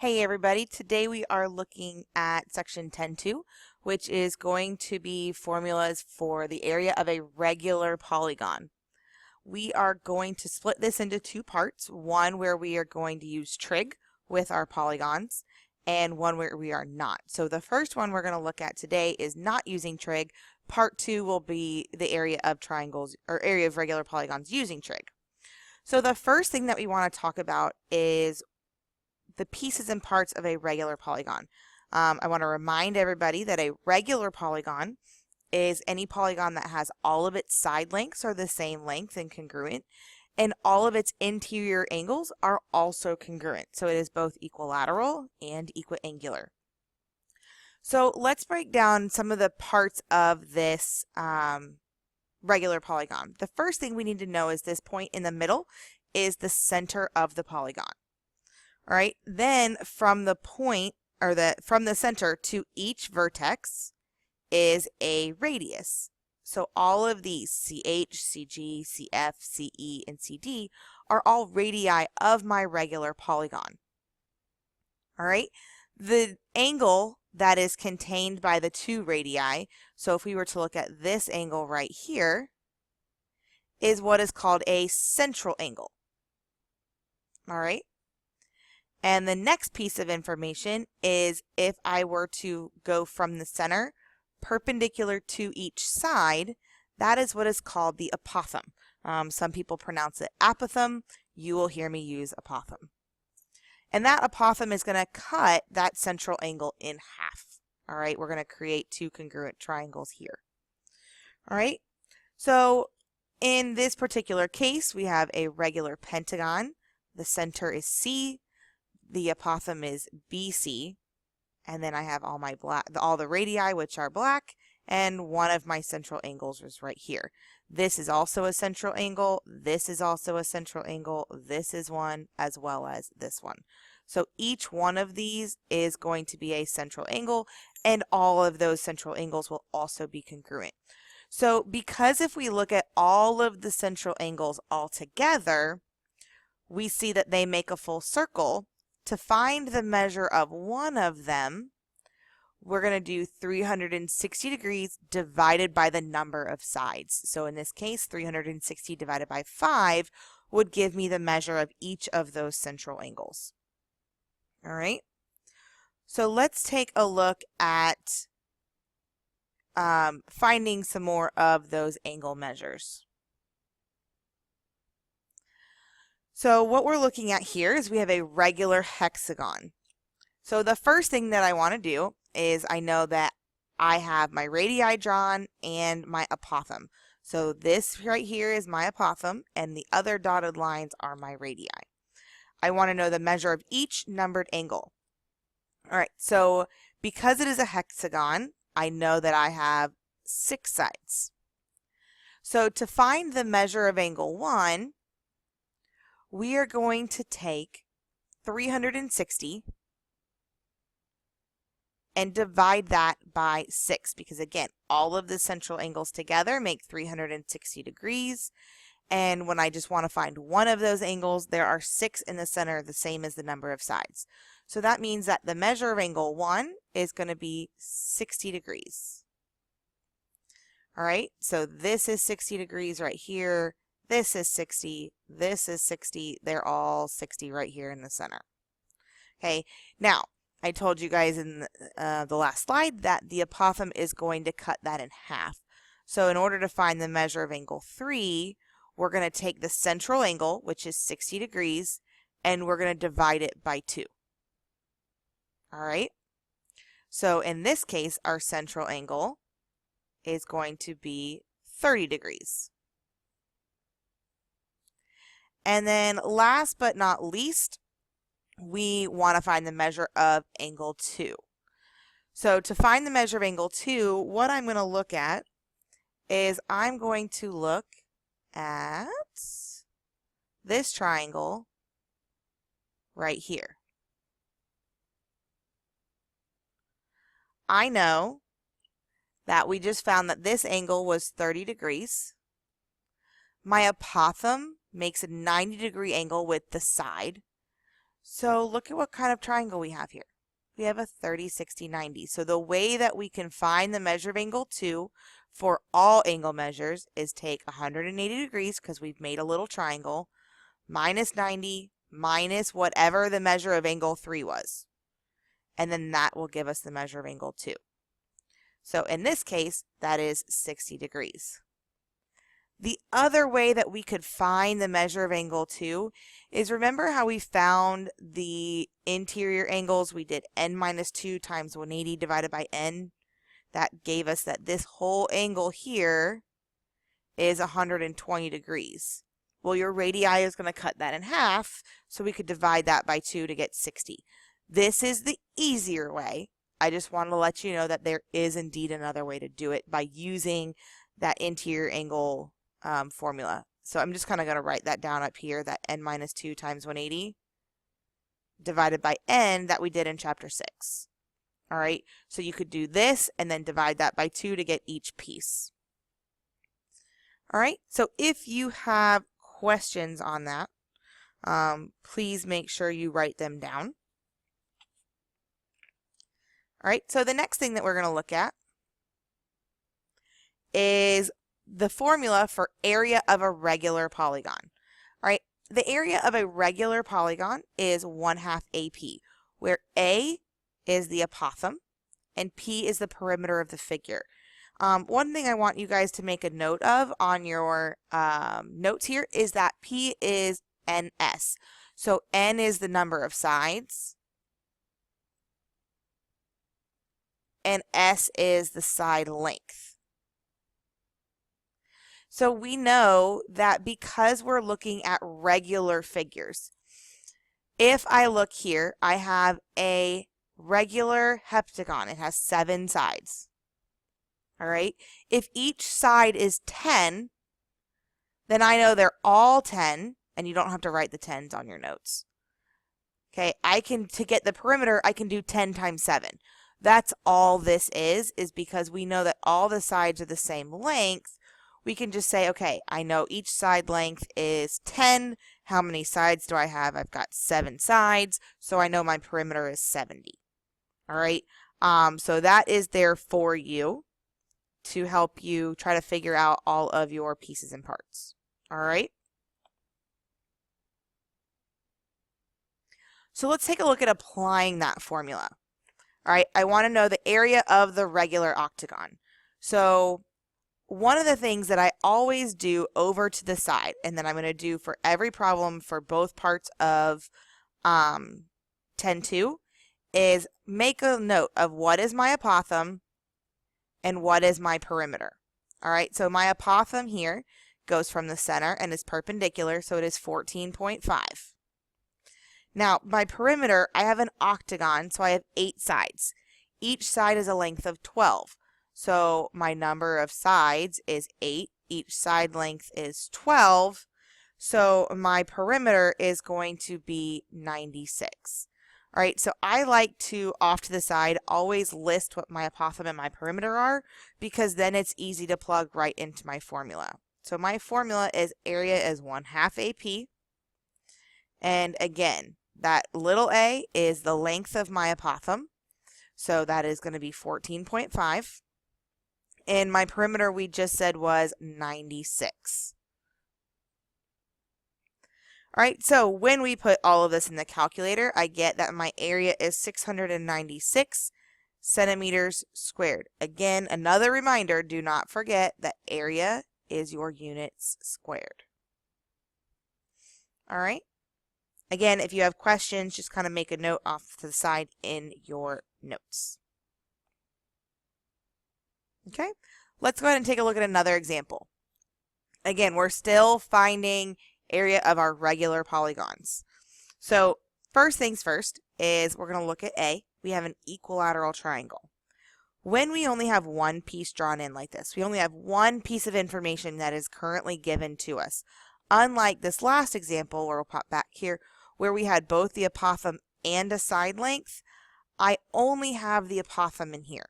Hey everybody, today we are looking at section 10.2, which is going to be formulas for the area of a regular polygon. We are going to split this into two parts, one where we are going to use trig with our polygons and one where we are not. So the first one we're going to look at today is not using trig. Part 2 will be the area of triangles or area of regular polygons using trig. So the first thing that we want to talk about is the pieces and parts of a regular polygon. I want to remind everybody that a regular polygon is any polygon that has all of its side lengths are the same length and congruent, and all of its interior angles are also congruent. So it is both equilateral and equiangular. So let's break down some of the parts of this regular polygon. The first thing we need to know is this point in the middle is the center of the polygon. All right, then from the point or from the center to each vertex is a radius. So all of these CH, CG, CF, CE, and CD are all radii of my regular polygon. All right, the angle that is contained by the two radii, so if we were to look at this angle right here, is what is called a central angle. All right. And the next piece of information is if I were to go from the center perpendicular to each side, that is what is called the apothem. Some people pronounce it apothem. You will hear me use apothem. And that apothem is going to cut that central angle in half. All right, we're going to create two congruent triangles here. All right, so in this particular case, we have a regular pentagon. The center is C. The apothem is BC, and then I have all the radii, which are black, and one of my central angles is right here. This is also a central angle. This is also a central angle. This is one, as well as this one. So each one of these is going to be a central angle, and all of those central angles will also be congruent. So because if we look at all of the central angles all together, we see that they make a full circle. To find the measure of one of them, we're going to do 360 degrees divided by the number of sides. So in this case, 360 divided by 5 would give me the measure of each of those central angles. All right. So let's take a look at finding some more of those angle measures. So what we're looking at here is we have a regular hexagon. So the first thing that I want to do is I know that I have my radii drawn and my apothem. So this right here is my apothem, and the other dotted lines are my radii. I want to know the measure of each numbered angle. All right, so because it is a hexagon, I know that I have 6 sides. So to find the measure of angle 1, we are going to take 360 and divide that by 6, because again, all of the central angles together make 360 degrees. And when I just want to find one of those angles, there are 6 in the center, the same as the number of sides. So that means that the measure of angle 1 is going to be 60 degrees. All right, so this is 60 degrees right here. This is 60, this is 60, they're all 60 right here in the center. Okay, now I told you guys in the last slide that the apothem is going to cut that in half. So in order to find the measure of angle 3, we're going to take the central angle, which is 60 degrees, and we're going to divide it by 2. All right, so in this case, our central angle is going to be 30 degrees. And then last but not least, we want to find the measure of angle 2. So to find the measure of angle 2, what I'm going to look at is I'm going to look at this triangle right here. I know that we just found that this angle was 30 degrees. My apothem makes a 90-degree angle with the side. So look at what kind of triangle we have here. We have a 30, 60, 90. So the way that we can find the measure of angle 2 for all angle measures is take 180 degrees, because we've made a little triangle, minus 90 minus whatever the measure of angle 3 was. And then that will give us the measure of angle 2. So in this case, that is 60 degrees. The other way that we could find the measure of angle 2 is, remember how we found the interior angles? We did n minus 2 times 180 divided by n. That gave us that this whole angle here is 120 degrees. Well, your radii is going to cut that in half, so we could divide that by 2 to get 60. This is the easier way. I just want to let you know that there is indeed another way to do it by using that interior angle formula. So I'm just kind of going to write that down up here, that n minus 2 times 180 divided by n that we did in chapter 6. All right, so you could do this and then divide that by 2 to get each piece. All right, so if you have questions on that, please make sure you write them down. All right, so the next thing that we're going to look at is the formula for area of a regular polygon. All right, the area of a regular polygon is 1/2 AP, where A is the apothem and P is the perimeter of the figure. One thing I want you guys to make a note of on your notes here is that P is NS. So N is the number of sides, and S is the side length. So we know that because we're looking at regular figures, if I look here, I have a regular heptagon. It has 7 sides. All right. If each side is 10, then I know they're all 10, and you don't have to write the 10s on your notes. Okay, to get the perimeter, I can do 10 times 7. That's all this is because we know that all the sides are the same length. We can just say, okay, I know each side length is 10. How many sides do I have? I've got 7 sides, so I know my perimeter is 70. All right, so that is there for you to help you try to figure out all of your pieces and parts. All right. So let's take a look at applying that formula. All right, I want to know the area of the regular octagon. So one of the things that I always do over to the side, and then I'm going to do for every problem for both parts of 10-2, is make a note of what is my apothem and what is my perimeter. All right, so my apothem here goes from the center and is perpendicular, so it is 14.5. Now, my perimeter, I have an octagon, so I have 8 sides. Each side is a length of 12. So my number of sides is 8. Each side length is 12. So my perimeter is going to be 96. All right, so I like to, off to the side, always list what my apothem and my perimeter are, because then it's easy to plug right into my formula. So my formula is area is 1/2 AP. And again, that little a is the length of my apothem. So that is going to be 14.5. And my perimeter we just said was 96. All right, so when we put all of this in the calculator, I get that my area is 696 centimeters squared. Again, another reminder, do not forget that area is your units squared. All right. Again, if you have questions, just kind of make a note off to the side in your notes. Okay, let's go ahead and take a look at another example. Again, we're still finding area of our regular polygons. So first things first is we're going to look at A. We have an equilateral triangle. When we only have one piece drawn in like this, we only have one piece of information that is currently given to us. Unlike this last example, where we'll pop back here, where we had both the apothem and a side length, I only have the apothem in here.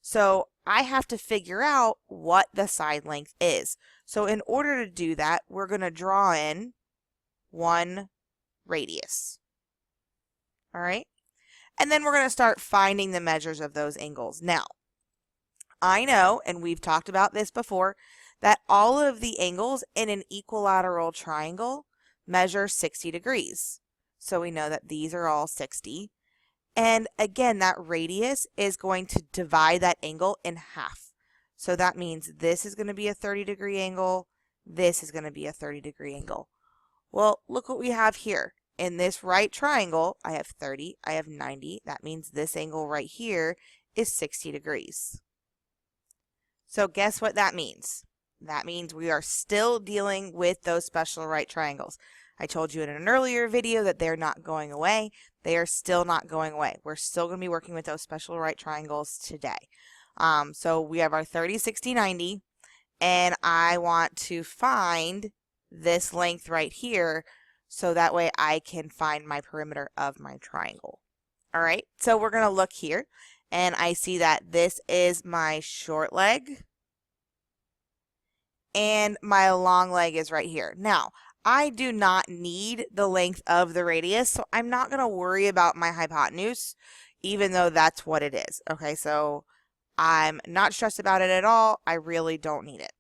So I have to figure out what the side length is. So in order to do that, we're going to draw in one radius. All right. And then we're going to start finding the measures of those angles. Now, I know, and we've talked about this before, that all of the angles in an equilateral triangle measure 60 degrees. So we know that these are all 60. And again, that radius is going to divide that angle in half. So that means this is going to be a 30-degree angle. This is going to be a 30-degree angle. Well, look what we have here. In this right triangle, I have 30, I have 90. That means this angle right here is 60 degrees. So guess what that means? That means we are still dealing with those special right triangles. I told you in an earlier video that they're not going away. They are still not going away. We're still going to be working with those special right triangles today. So we have our 30, 60, 90, and I want to find this length right here so that way I can find my perimeter of my triangle. All right, so we're going to look here, and I see that this is my short leg, and my long leg is right here. Now, I do not need the length of the radius, so I'm not going to worry about my hypotenuse, even though that's what it is. Okay, so I'm not stressed about it at all. I really don't need it.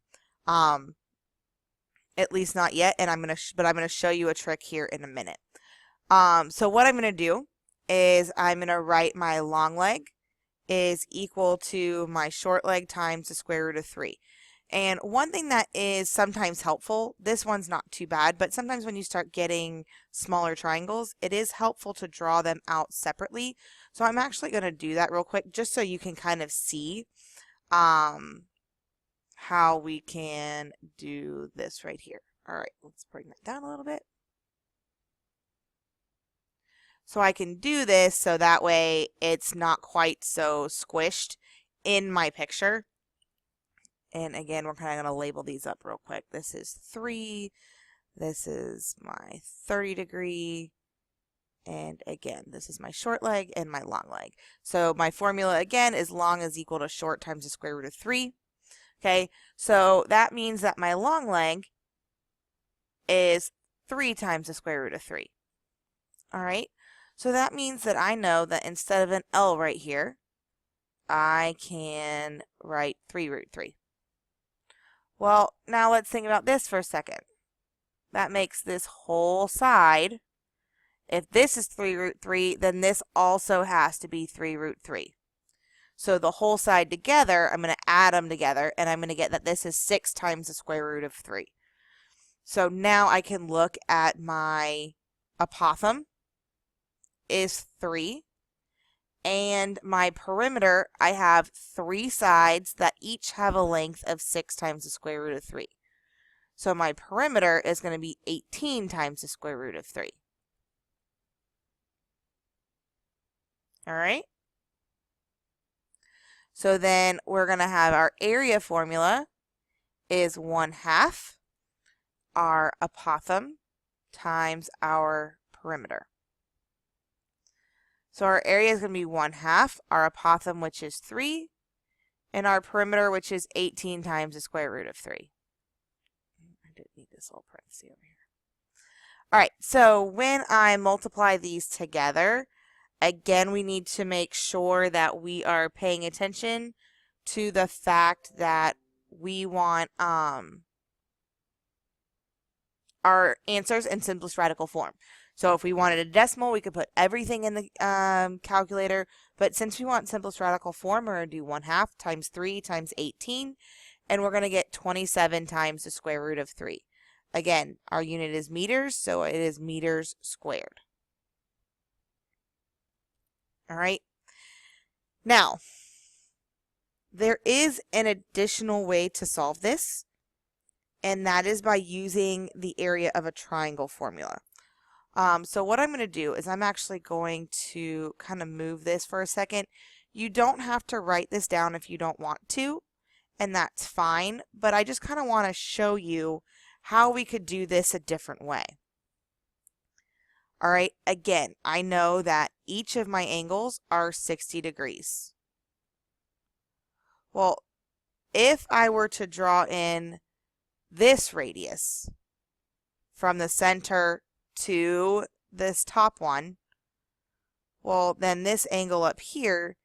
At least not yet, and I'm going to show you a trick here in a minute. So what I'm going to do is I'm going to write my long leg is equal to my short leg times the square root of 3. And one thing that is sometimes helpful, this one's not too bad, but sometimes when you start getting smaller triangles, it is helpful to draw them out separately. So I'm actually going to do that real quick just so you can kind of see how we can do this right here. All right, let's bring that down a little bit. So I can do this so that way it's not quite so squished in my picture. And again, we're kind of going to label these up real quick. This is 3. This is my 30-degree. And again, this is my short leg and my long leg. So my formula, again, is long is equal to short times the square root of 3. Okay, so that means that my long leg is 3 times the square root of 3. All right, so that means that I know that instead of an L right here, I can write 3 root 3. Well, now let's think about this for a second. That makes this whole side, if this is 3 root 3, then this also has to be 3 root 3. So the whole side together, I'm going to add them together, and I'm going to get that this is 6 times the square root of 3. So now I can look at my apothem is 3. And my perimeter, I have 3 sides that each have a length of 6 times the square root of 3. So my perimeter is going to be 18 times the square root of 3. All right? So then we're going to have our area formula is 1/2 our apothem times our perimeter. So our area is going to be 1/2 our apothem, which is 3, and our perimeter, which is 18 times the square root of 3. I didn't need this little parenthesis over here. All right, so when I multiply these together, again, we need to make sure that we are paying attention to the fact that we want our answers in simplest radical form. So if we wanted a decimal, we could put everything in the calculator. But since we want simplest radical form, we're going to do 1/2 times 3 times 18. And we're going to get 27 times the square root of 3. Again, our unit is meters, so it is meters squared. All right. Now, there is an additional way to solve this, and that is by using the area of a triangle formula. So what I'm going to do is I'm actually going to kind of move this for a second. You don't have to write this down if you don't want to, and that's fine, but I just kind of want to show you how we could do this a different way. All right, again, I know that each of my angles are 60 degrees. Well, if I were to draw in this radius from the center to this top one, well, then this angle up here,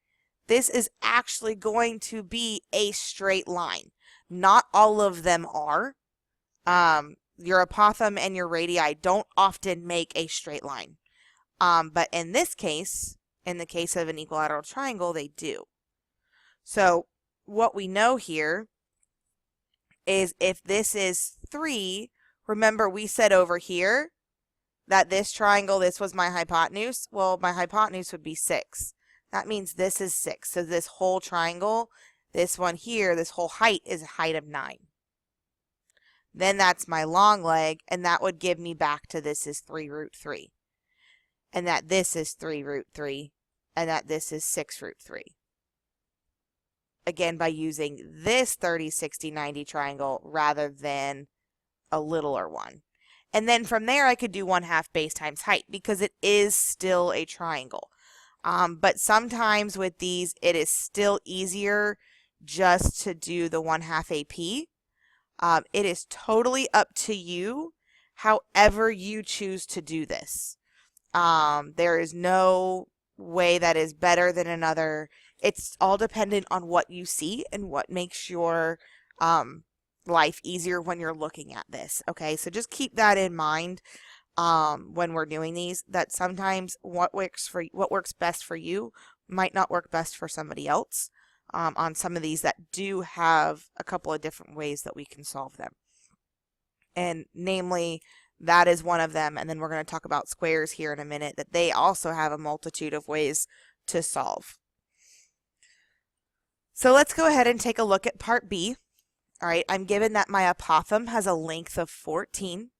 this is actually going to be a straight line. Not all of them are. Your apothem and your radii don't often make a straight line. But in this case, in the case of an equilateral triangle, they do. So what we know here is if this is 3, remember we said over here that this triangle, this was my hypotenuse. Well, my hypotenuse would be 6. That means this is 6. So this whole triangle, this one here, this whole height is a height of 9. Then that's my long leg, and that would give me back to this is 3 root 3. And that this is 3 root 3, and that this is 6 root 3. Again, by using this 30, 60, 90 triangle rather than a littler one. And then from there, I could do 1/2 base times height because it is still a triangle. But sometimes with these, it is still easier just to do the 1/2 AP. It is totally up to you, however you choose to do this. There is no way that is better than another. It's all dependent on what you see and what makes your life easier when you're looking at this. Okay, so just keep that in mind when we're doing these, that sometimes what works best for you might not work best for somebody else on some of these that do have a couple of different ways that we can solve them. And namely, that is one of them. And then we're going to talk about squares here in a minute, that they also have a multitude of ways to solve. So let's go ahead and take a look at part B. All right, I'm given that my apothem has a length of 14.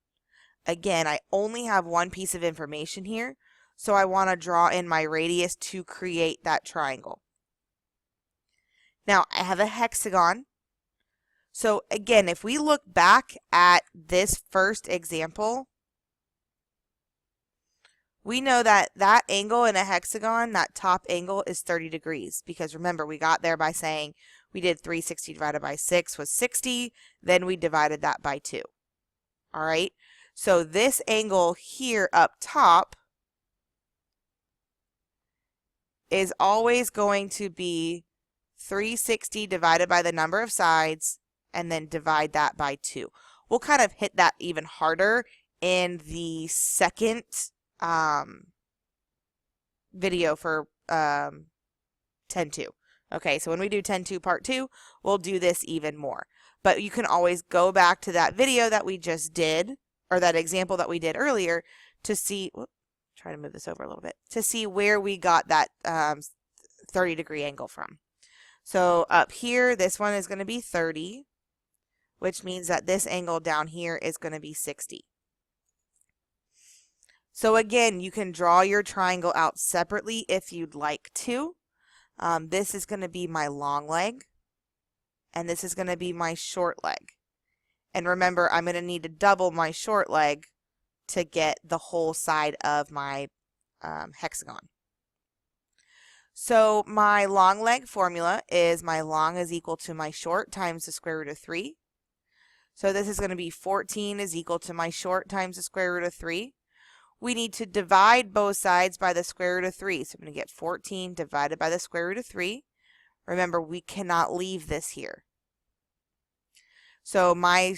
Again, I only have one piece of information here, so I want to draw in my radius to create that triangle. Now, I have a hexagon. So again, if we look back at this first example, we know that that angle in a hexagon, that top angle, is 30 degrees. Because remember, we got there by saying we did 360 divided by 6 was 60. Then we divided that by 2. All right. So this angle here up top is always going to be 360 divided by the number of sides and then divide that by 2. We'll kind of hit that even harder in the second video for 10-2. Okay, so when we do 10-2 part 2, we'll do this even more. But you can always go back to that video that we just did, or that example that we did earlier, to see, try to move this over a little bit, to see where we got that 30-degree angle from. So up here, this one is going to be 30, which means that this angle down here is going to be 60. So again, you can draw your triangle out separately if you'd like to. This is going to be my long leg, and this is going to be my short leg. And remember, I'm going to need to double my short leg to get the whole side of my hexagon. So my long leg formula is my long is equal to my short times the square root of 3. So this is going to be 14 is equal to my short times the square root of 3. We need to divide both sides by the square root of 3. So I'm going to get 14 divided by the square root of 3. Remember, we cannot leave this here. So my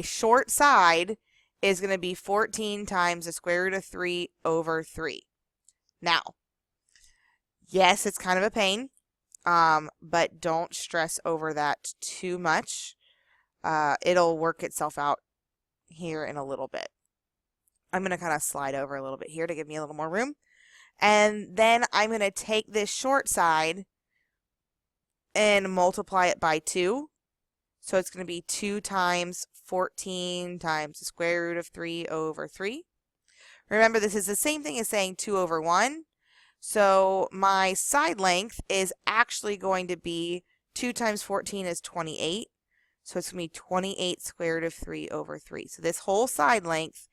short side is going to be 14 times the square root of 3 over 3. Now, yes, it's kind of a pain, but don't stress over that too much. It'll work itself out here in a little bit. I'm going to kind of slide over a little bit here to give me a little more room. And then I'm going to take this short side and multiply it by 2. So it's going to be 2 times 14 times the square root of 3 over 3. Remember, this is the same thing as saying 2 over 1. So my side length is actually going to be 2 times 14 is 28. So it's going to be 28 square root of 3 over 3. So this whole side length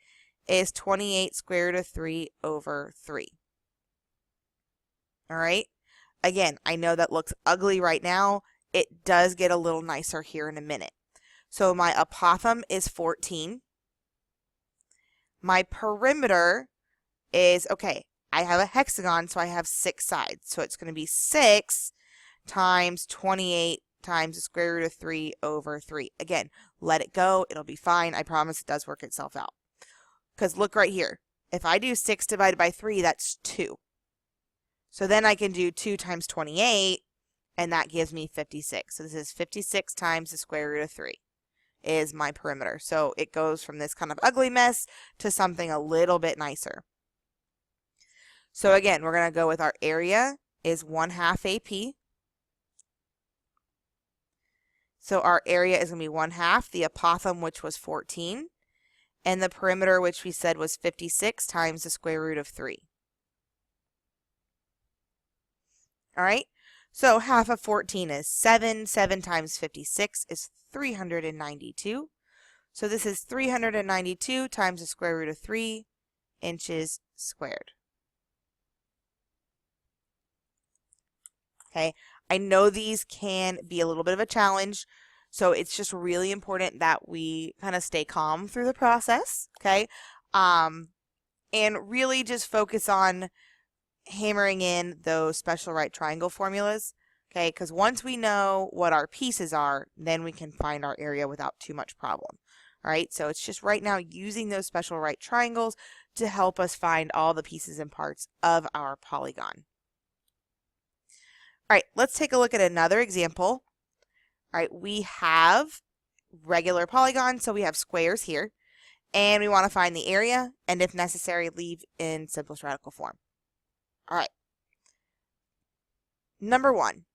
is 28 square root of 3 over 3. All right. Again, I know that looks ugly right now. It does get a little nicer here in a minute. So my apothem is 14. My perimeter is, okay, I have a hexagon, so I have 6 sides. So it's going to be 6 times 28 times the square root of 3 over 3. Again, let it go. It'll be fine. I promise it does work itself out. Because look right here. If I do 6 divided by 3, that's 2. So then I can do 2 times 28, and that gives me 56. So this is 56 times the square root of 3 is my perimeter. So it goes from this kind of ugly mess to something a little bit nicer. So again, we're going to go with our area is 1/2 AP. So our area is going to be 1/2, the apothem, which was 14, and the perimeter, which we said was 56 times the square root of 3. All right, so half of 14 is 7. 7 times 56 is 392. So this is 392 times the square root of 3 inches squared. Okay, I know these can be a little bit of a challenge, so it's just really important that we kind of stay calm through the process, okay? And really just focus on hammering in those special right triangle formulas, okay? Because once we know what our pieces are, then we can find our area without too much problem. All right, so it's just right now using those special right triangles to help us find all the pieces and parts of our polygon. All right, let's take a look at another example. All right, we have regular polygons, so we have squares here, and we want to find the area, and if necessary, leave in simplest radical form. All right. Number 1,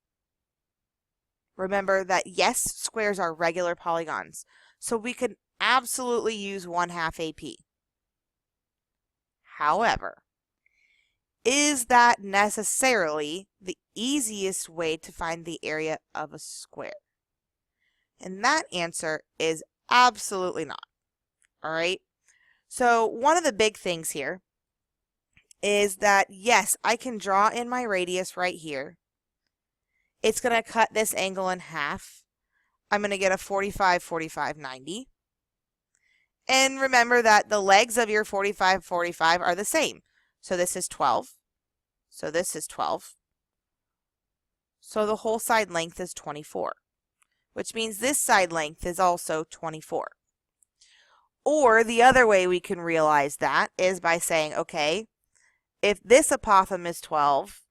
remember that yes, squares are regular polygons, so we could absolutely use 1/2 AP. However, is that necessarily the easiest way to find the area of a square? And that answer is absolutely not. All right. So one of the big things here is that, yes, I can draw in my radius right here. It's going to cut this angle in half. I'm going to get a 45, 45, 90. And remember that the legs of your 45, 45 are the same. So this is 12. So this is 12. So the whole side length is 24, which means this side length is also 24. Or the other way we can realize that is by saying, okay, if this apothem is 12,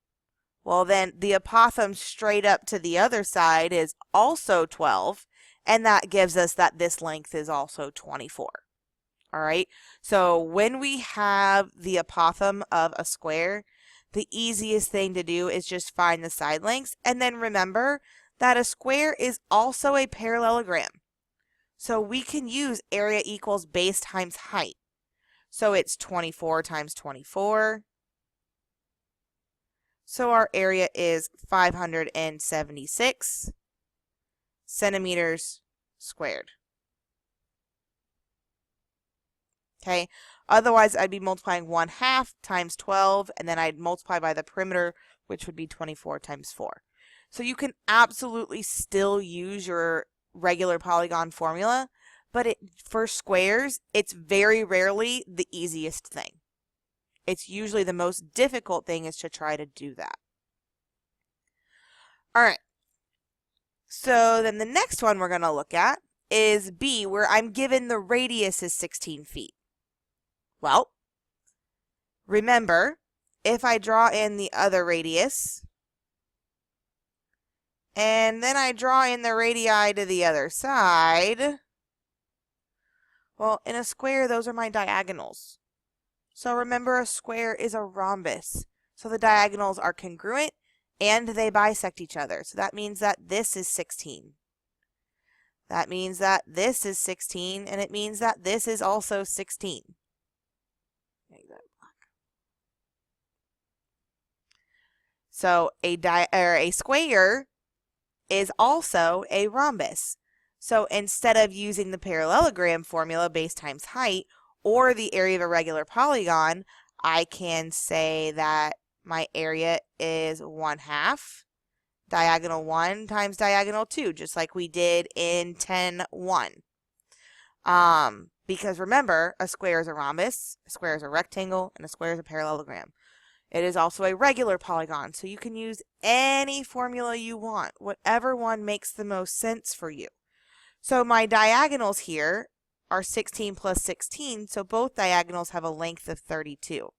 well then the apothem straight up to the other side is also 12, and that gives us that this length is also 24. All right, so when we have the apothem of a square, the easiest thing to do is just find the side lengths, and then remember that a square is also a parallelogram. So we can use area equals base times height. So it's 24 times 24. So our area is 576 centimeters squared. Okay, otherwise I'd be multiplying 1/2 times 12, and then I'd multiply by the perimeter, which would be 24 times 4. So you can absolutely still use your regular polygon formula, but for squares, it's very rarely the easiest thing. It's usually the most difficult thing is to try to do that. All right, so then the next one we're going to look at is B, where I'm given the radius is 16 feet. Well, remember, if I draw in the other radius, and then I draw in the radii to the other side, well, in a square, those are my diagonals. So remember, a square is a rhombus. So the diagonals are congruent, and they bisect each other. So that means that this is 16. That means that this is 16, and it means that this is also 16. So a square is also a rhombus. So instead of using the parallelogram formula, base times height, or the area of a regular polygon, I can say that my area is 1/2 diagonal 1 times diagonal 2, just like we did in 10(1). Because remember, a square is a rhombus, a square is a rectangle, and a square is a parallelogram. It is also a regular polygon, so you can use any formula you want, whatever one makes the most sense for you. So my diagonals here are 16 plus 16, so both diagonals have a length of 32.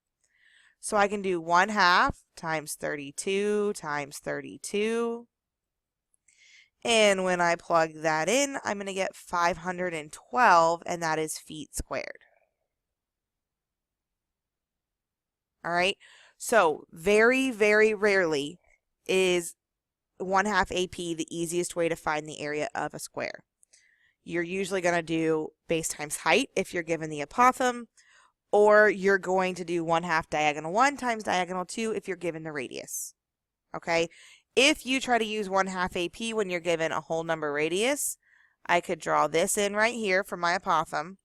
So I can do 1/2 times 32 times 32. And when I plug that in, I'm going to get 512, and that is feet squared. All right. So very, very rarely is 1/2 AP the easiest way to find the area of a square. You're usually going to do base times height if you're given the apothem, or you're going to do 1/2 diagonal 1 times diagonal 2 if you're given the radius. Okay? If you try to use 1/2 AP when you're given a whole number radius, I could draw this in right here for my apothem.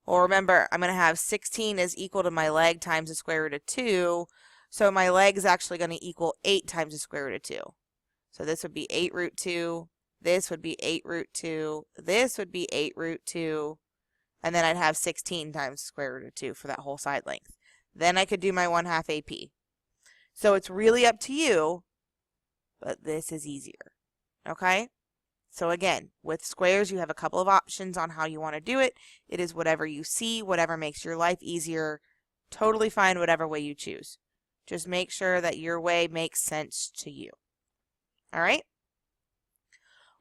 Well, remember, I'm going to have 16 is equal to my leg times the square root of 2. So my leg is actually going to equal 8 times the square root of 2. So this would be 8 root 2. This would be 8 root 2. This would be 8 root 2. And then I'd have 16 times the square root of 2 for that whole side length. Then I could do my 1/2 AP. So it's really up to you, but this is easier. Okay? So again, with squares, you have a couple of options on how you want to do it. It is whatever you see, whatever makes your life easier. Totally fine whatever way you choose. Just make sure that your way makes sense to you. All right?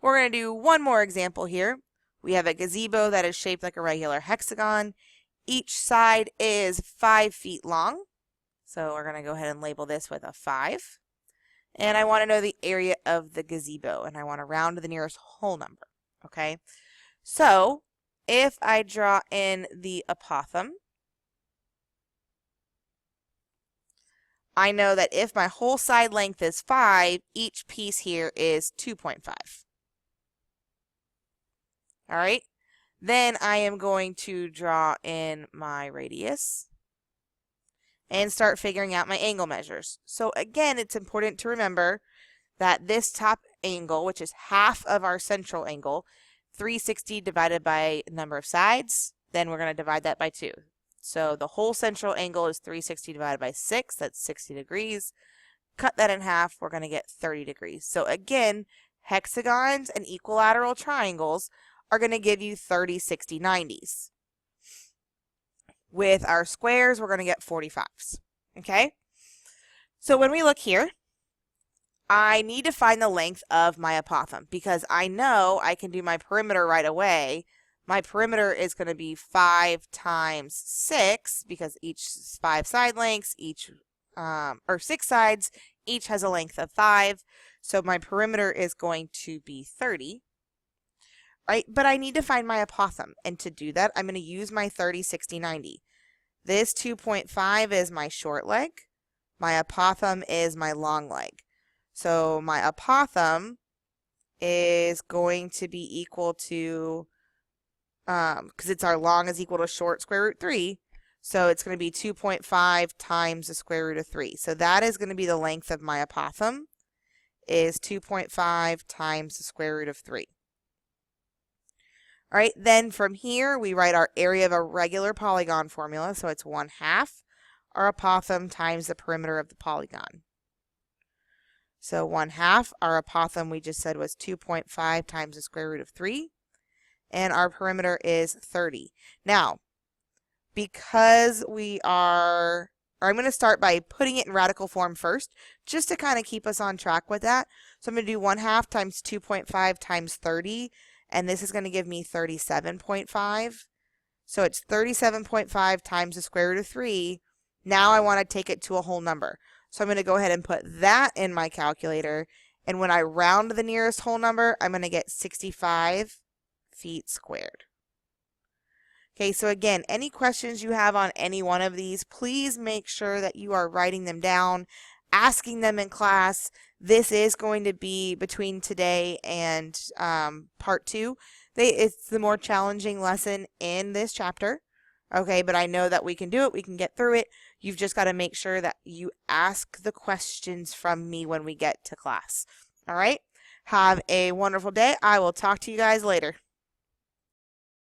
We're going to do one more example here. We have a gazebo that is shaped like a regular hexagon. Each side is 5 feet long. So we're going to go ahead and label this with a 5. And I want to know the area of the gazebo, and I want to round to the nearest whole number, okay? So if I draw in the apothem, I know that if my whole side length is 5, each piece here is 2.5. All right? Then I am going to draw in my radius and start figuring out my angle measures. So again, it's important to remember that this top angle, which is half of our central angle, 360 divided by number of sides, then we're going to divide that by 2. So the whole central angle is 360 divided by 6, that's 60 degrees. Cut that in half, we're going to get 30 degrees. So again, hexagons and equilateral triangles are going to give you 30, 60, 90s. With our squares, we're going to get 45s, okay? So when we look here, I need to find the length of my apothem because I know I can do my perimeter right away. My perimeter is going to be 5 times 6 because each 5 side lengths, or 6 sides, each has a length of 5. So my perimeter is going to be 30. Right? But I need to find my apothem. And to do that, I'm going to use my 30, 60, 90. This 2.5 is my short leg. My apothem is my long leg. So my apothem is going to be equal to, because it's our long is equal to short square root 3. So it's going to be 2.5 times the square root of 3. So that is going to be the length of my apothem, is 2.5 times the square root of 3. All right, then from here, we write our area of a regular polygon formula. So it's 1/2 our apothem times the perimeter of the polygon. So 1/2 our apothem we just said was 2.5 times the square root of 3. And our perimeter is 30. Now, because I'm going to start by putting it in radical form first, just to kind of keep us on track with that. So I'm going to do 1/2 times 2.5 times 30. And this is going to give me 37.5. So it's 37.5 times the square root of 3. Now I want to take it to a whole number. So I'm going to go ahead and put that in my calculator. And when I round the nearest whole number, I'm going to get 65 feet squared. Okay, so again, any questions you have on any one of these, please make sure that you are writing them down, asking them in class. This is going to be between today and part 2. It's the more challenging lesson in this chapter. Okay, but I know that we can do it. We can get through it. You've just got to make sure that you ask the questions from me when we get to class. All right? Have a wonderful day. I will talk to you guys later.